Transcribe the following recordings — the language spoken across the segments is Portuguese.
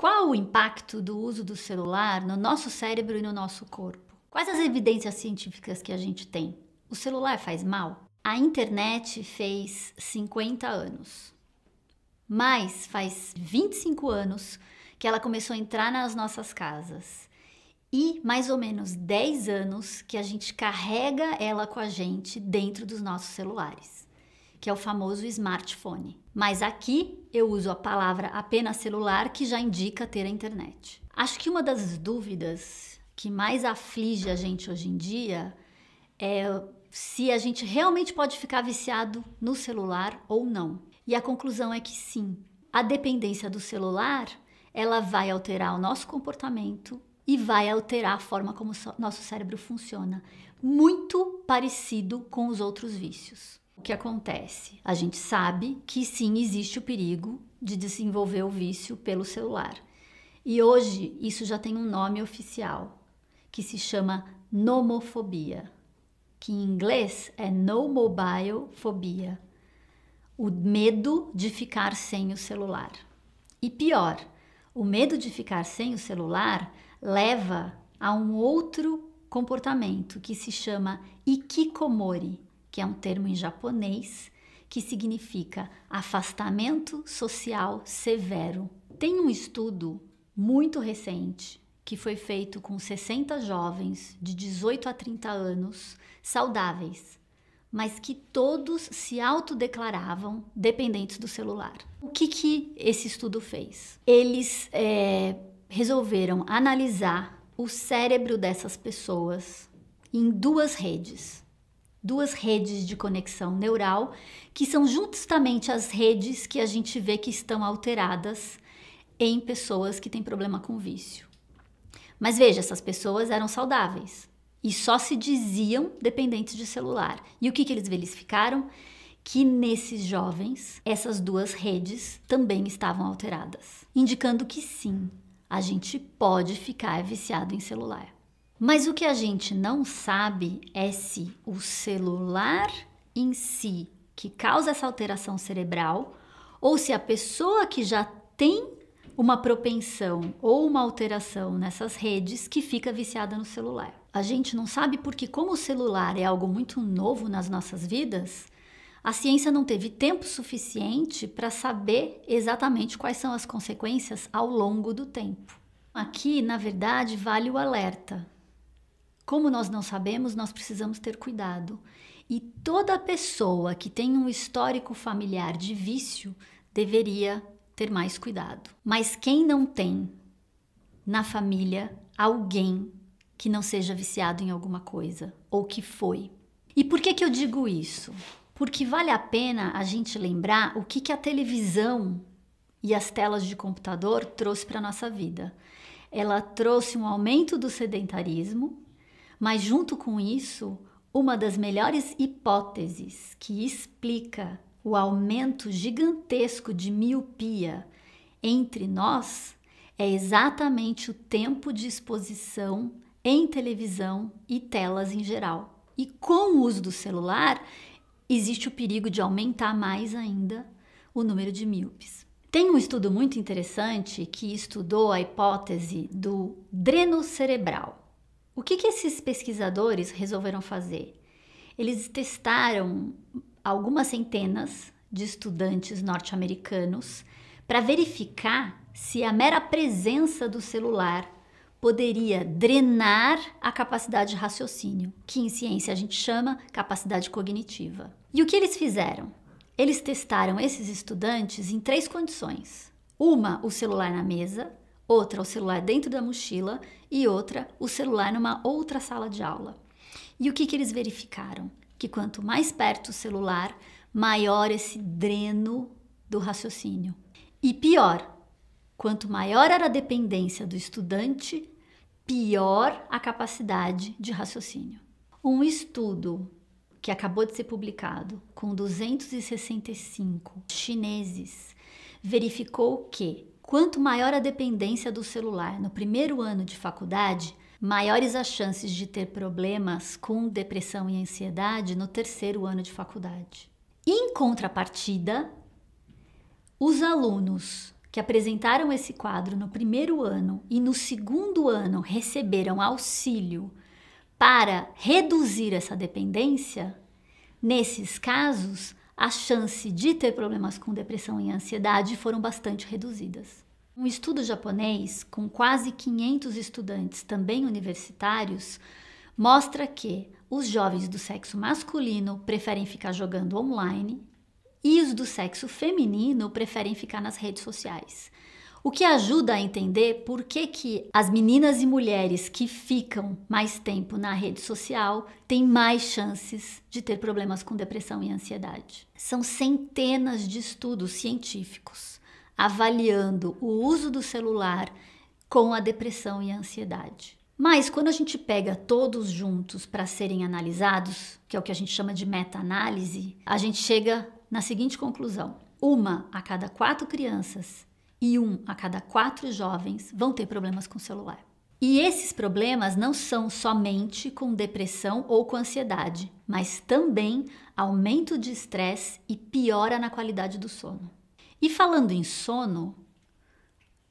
Qual o impacto do uso do celular no nosso cérebro e no nosso corpo? Quais as evidências científicas que a gente tem? O celular faz mal? A internet fez 50 anos, mas faz 25 anos que ela começou a entrar nas nossas casas e mais ou menos 10 anos que a gente carrega ela com a gente dentro dos nossos celulares, que é o famoso smartphone. Mas aqui eu uso a palavra apenas celular, que já indica ter a internet. Acho que uma das dúvidas que mais aflige a gente hoje em dia é se a gente realmente pode ficar viciado no celular ou não. E a conclusão é que sim. A dependência do celular, ela vai alterar o nosso comportamento e vai alterar a forma como o nosso cérebro funciona. Muito parecido com os outros vícios. O que acontece? A gente sabe que sim, existe o perigo de desenvolver o vício pelo celular. E hoje isso já tem um nome oficial, que se chama nomofobia, que em inglês é no mobile phobia, o medo de ficar sem o celular. E pior, o medo de ficar sem o celular leva a um outro comportamento que se chama hikikomori, que é um termo em japonês que significa afastamento social severo. Tem um estudo muito recente que foi feito com 60 jovens de 18 a 30 anos, saudáveis, mas que todos se autodeclaravam dependentes do celular. O que esse estudo fez? Eles resolveram analisar o cérebro dessas pessoas em duas redes de conexão neural, que são justamente as redes que a gente vê que estão alteradas em pessoas que têm problema com vício. Mas veja, essas pessoas eram saudáveis e só se diziam dependentes de celular. E o que eles verificaram? Que nesses jovens, essas duas redes também estavam alteradas, indicando que sim, a gente pode ficar viciado em celular. Mas o que a gente não sabe é se o celular em si que causa essa alteração cerebral ou se a pessoa que já tem uma propensão ou uma alteração nessas redes que fica viciada no celular. A gente não sabe porque, como o celular é algo muito novo nas nossas vidas, a ciência não teve tempo suficiente para saber exatamente quais são as consequências ao longo do tempo. Aqui, na verdade, vale o alerta. Como nós não sabemos, nós precisamos ter cuidado. E toda pessoa que tem um histórico familiar de vício deveria ter mais cuidado. Mas quem não tem na família alguém que não seja viciado em alguma coisa ou que foi? E por que eu digo isso? Porque vale a pena a gente lembrar o que a televisão e as telas de computador trouxe para a nossa vida. Ela trouxe um aumento do sedentarismo, mas junto com isso, uma das melhores hipóteses que explica o aumento gigantesco de miopia entre nós é exatamente o tempo de exposição em televisão e telas em geral. E com o uso do celular, existe o perigo de aumentar mais ainda o número de míopes. Tem um estudo muito interessante que estudou a hipótese do dreno cerebral. O que esses pesquisadores resolveram fazer? Eles testaram algumas centenas de estudantes norte-americanos para verificar se a mera presença do celular poderia drenar a capacidade de raciocínio, que em ciência a gente chama capacidade cognitiva. E o que eles fizeram? Eles testaram esses estudantes em 3 condições. Uma, o celular na mesa, outra, o celular dentro da mochila e outra, o celular numa outra sala de aula. E o que eles verificaram? Que quanto mais perto o celular, maior esse dreno do raciocínio. E pior, quanto maior era a dependência do estudante, pior a capacidade de raciocínio. Um estudo que acabou de ser publicado com 265 chineses verificou que quanto maior a dependência do celular no primeiro ano de faculdade, maiores as chances de ter problemas com depressão e ansiedade no terceiro ano de faculdade. Em contrapartida, os alunos que apresentaram esse quadro no primeiro ano e no segundo ano receberam auxílio para reduzir essa dependência, nesses casos, a chance de ter problemas com depressão e ansiedade foram bastante reduzidas. Um estudo japonês, com quase 500 estudantes também universitários, mostra que os jovens do sexo masculino preferem ficar jogando online e os do sexo feminino preferem ficar nas redes sociais. O que ajuda a entender por que as meninas e mulheres que ficam mais tempo na rede social têm mais chances de ter problemas com depressão e ansiedade. São centenas de estudos científicos avaliando o uso do celular com a depressão e a ansiedade. Mas quando a gente pega todos juntos para serem analisados, que é o que a gente chama de meta-análise, a gente chega na seguinte conclusão: 1 a cada 4 crianças e 1 a cada 4 jovens vão ter problemas com o celular. E esses problemas não são somente com depressão ou com ansiedade, mas também aumento de estresse e piora na qualidade do sono. E falando em sono,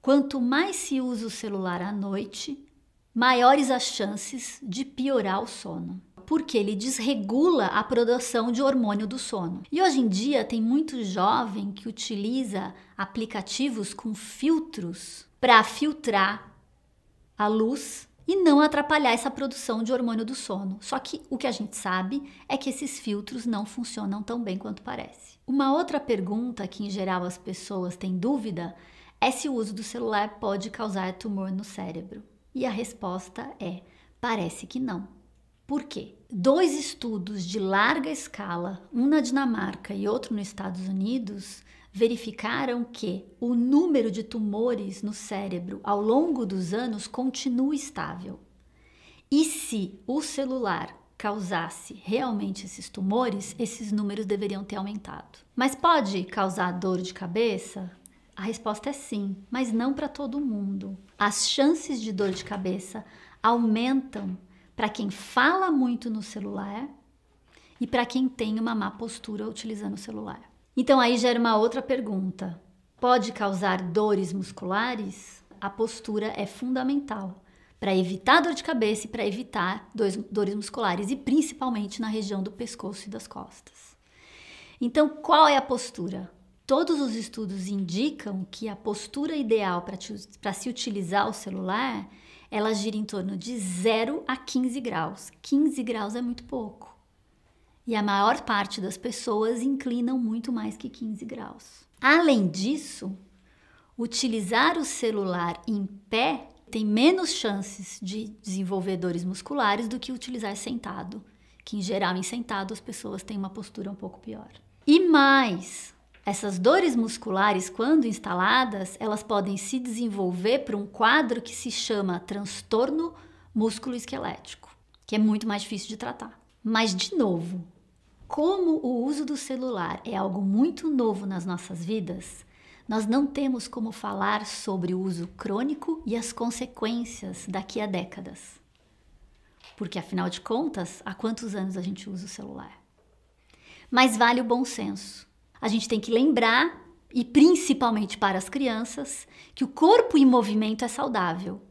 quanto mais se usa o celular à noite, maiores as chances de piorar o sono, porque ele desregula a produção de hormônio do sono. E hoje em dia tem muito jovem que utiliza aplicativos com filtros para filtrar a luz e não atrapalhar essa produção de hormônio do sono. Só que o que a gente sabe é que esses filtros não funcionam tão bem quanto parece. Uma outra pergunta que em geral as pessoas têm dúvida é se o uso do celular pode causar tumor no cérebro. E a resposta é: parece que não. Por quê? 2 estudos de larga escala, um na Dinamarca e outro nos Estados Unidos, verificaram que o número de tumores no cérebro ao longo dos anos continua estável. E se o celular causasse realmente esses tumores, esses números deveriam ter aumentado. Mas pode causar dor de cabeça? A resposta é sim, mas não para todo mundo. As chances de dor de cabeça aumentam para quem fala muito no celular e para quem tem uma má postura utilizando o celular. Então aí gera uma outra pergunta: pode causar dores musculares? A postura é fundamental para evitar dor de cabeça e para evitar dores musculares, e principalmente na região do pescoço e das costas. Então, qual é a postura? Todos os estudos indicam que a postura ideal para se utilizar o celular, ela gira em torno de 0 a 15 graus. 15 graus é muito pouco. E a maior parte das pessoas inclinam muito mais que 15 graus. Além disso, utilizar o celular em pé tem menos chances de desenvolver dores musculares do que utilizar sentado, que em geral em sentado as pessoas têm uma postura um pouco pior. E mais, essas dores musculares, quando instaladas, elas podem se desenvolver para um quadro que se chama transtorno músculo-esquelético, que é muito mais difícil de tratar. Mas, de novo, como o uso do celular é algo muito novo nas nossas vidas, nós não temos como falar sobre o uso crônico e as consequências daqui a décadas. Porque, afinal de contas, há quantos anos a gente usa o celular? Mas vale o bom senso. A gente tem que lembrar, e principalmente para as crianças, que o corpo em movimento é saudável.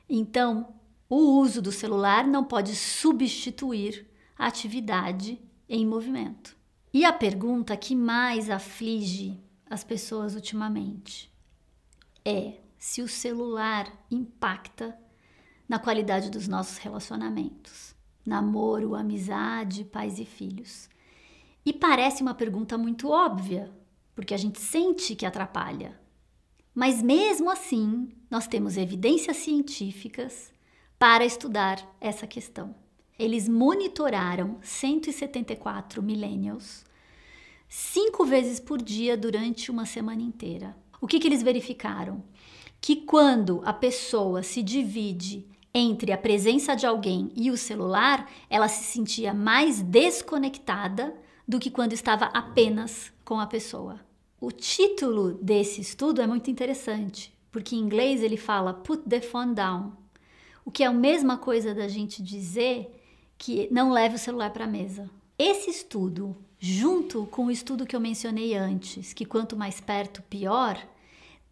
Então, o uso do celular não pode substituir a atividade em movimento. E a pergunta que mais aflige as pessoas ultimamente é se o celular impacta na qualidade dos nossos relacionamentos, namoro, amizade, pais e filhos. E parece uma pergunta muito óbvia, porque a gente sente que atrapalha. Mas mesmo assim, nós temos evidências científicas para estudar essa questão. Eles monitoraram 174 millennials 5 vezes por dia durante uma semana inteira. O que eles verificaram? Que quando a pessoa se divide entre a presença de alguém e o celular, ela se sentia mais desconectada do que quando estava apenas com a pessoa. O título desse estudo é muito interessante, porque em inglês ele fala "put the phone down", o que é a mesma coisa da gente dizer que não leve o celular para a mesa. Esse estudo, junto com o estudo que eu mencionei antes, que quanto mais perto, pior,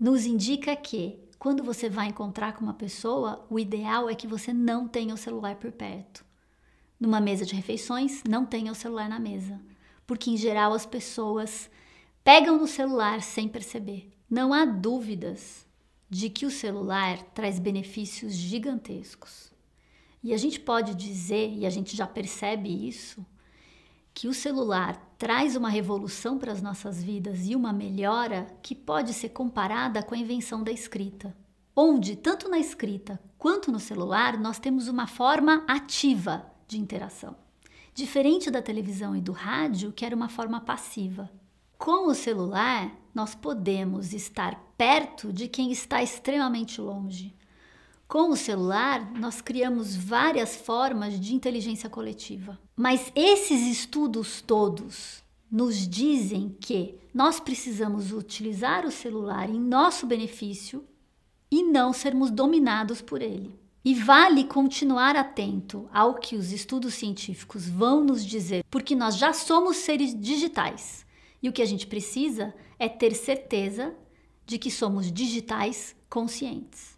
nos indica que quando você vai encontrar com uma pessoa, o ideal é que você não tenha o celular por perto. Numa mesa de refeições, não tenha o celular na mesa, porque em geral as pessoas pegam no celular sem perceber. Não há dúvidas de que o celular traz benefícios gigantescos. E a gente pode dizer, e a gente já percebe isso, que o celular traz uma revolução para as nossas vidas e uma melhora que pode ser comparada com a invenção da escrita, onde, tanto na escrita quanto no celular, nós temos uma forma ativa de interação, diferente da televisão e do rádio, que era uma forma passiva. Com o celular, nós podemos estar perto de quem está extremamente longe. Com o celular, nós criamos várias formas de inteligência coletiva. Mas esses estudos todos nos dizem que nós precisamos utilizar o celular em nosso benefício e não sermos dominados por ele. E vale continuar atento ao que os estudos científicos vão nos dizer, porque nós já somos seres digitais. E o que a gente precisa é ter certeza de que somos digitais conscientes.